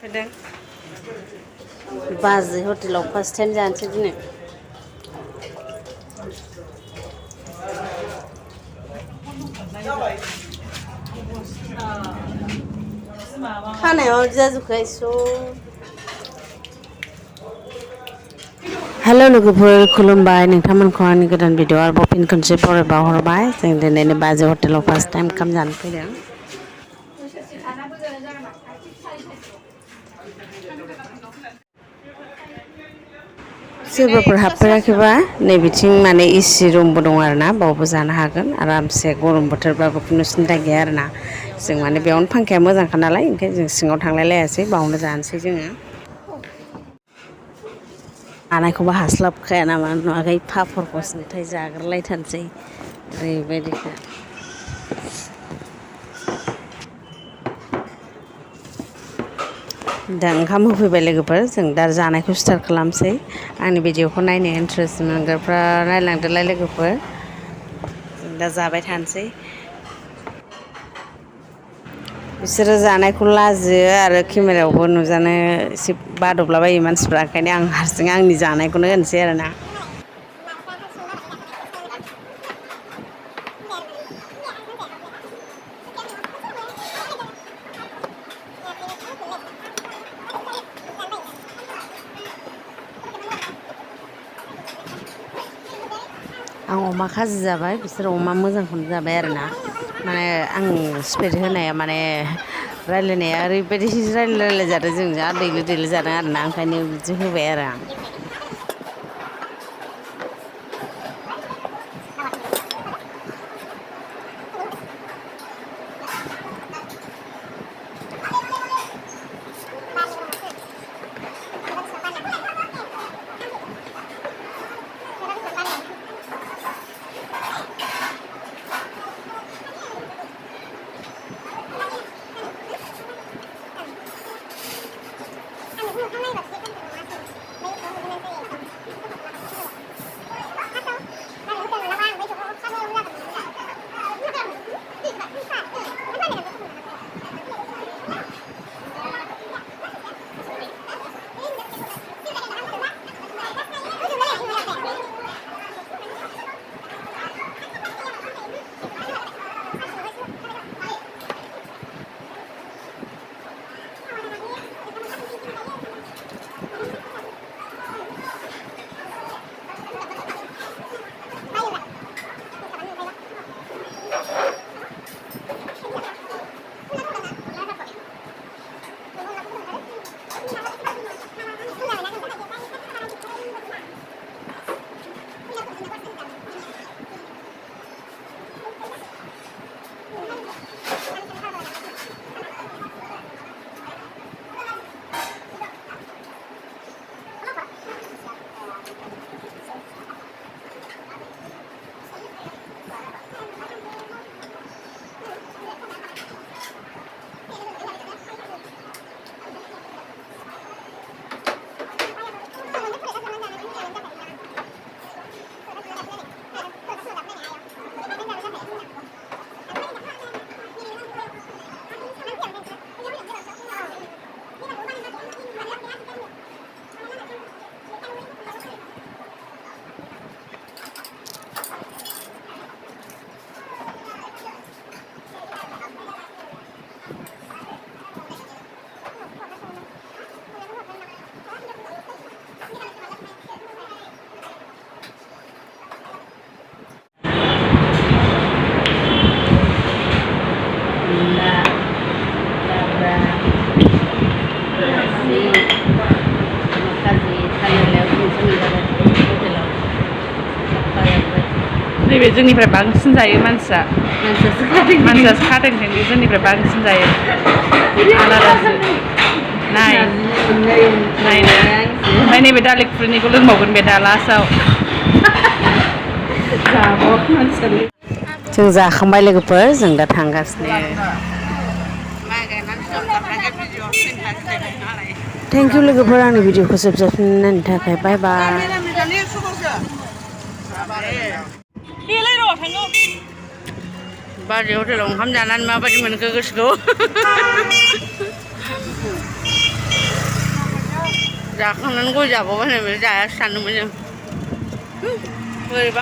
फैदों बाजै हटेलाव फार्स्ट टाइम जानोसै दिनै खानायाव जाजोबखाय हेल' लोगोफोर खुलुमबाय नोंथांमोनखौ आंनि गोदान भिडिअ आरोबाव फिन खनसे बरायबा हरबाय जों दिनैनि बाजै हटेलाव फार्स्ट टाइम ओंखाम जानो फैदों सोरबाफोर हाबफेराखैबा नैबिथिं माने एसि रुमबो दं आरोना बावबो जानो हागोन आरामसे गरम बोथोरबाबो खुनु सिन्था गैया आरोना जों माने बेयावनो फांखाया मोजांखा नालाय ओंखायनो जों सिङाव थांलायलायासै बावनो जानोसै जोङो जानायखौबो हास्लाबखाया नामा नुवाखै पापरखौसो नुथाय जाग्रोलायथारसै ओरैबायदिखा दा ओंखाम होफैबाय लोगोफोर जों दा जानायखौ स्टार्ट खालामसै आंनि भिडिअखौ नायनो इन्टारेस्ट मोनग्राफ्रा नायलांदोलाय लोगोफोर जों दा जाबाय थानोसै बिसोरो जानायखौ लाजियो आरो केमेरायावबो नुजानो एसे बादबलाबायो मानसिफ्रा ओंखायनो आं हारसिं आंनि जानायखौनो होनोसै आरोना आं अमा खाजि जाबाय बिसोर अमा मोजांखौनो जाबाय आरोना माने आं स्पिड होनाया माने रायलायनाया ओरैबायदि रायलाय जादों जों जा दैलो दैलो जादों आरोना ओंखायनो बिदि होबाय आरो आं नैबे जोंनिफ्राय बांसिन जायो मानसियासो खादों खिन्थु जोंनिफ्राय बांसिन जायो आलादासो नायनो ओमफ्राय नैबे दालिफुरिनिखौ लोंबावगोन बे दा लास्टआव जों जाखांबाय लोगोफोर जों दा थांगासिनो थेंक इउ लोगोफोर आंनि भिडिअखौ जोबजासिम नायनो थाखाय बाय बाय बाजै हटेलाव ओंखाम जानानै माबायदि मोनखो गोसोखौ जाखांनानै गय जाबावबाय होननाय जाया सानदोंमोन जों बोरैबा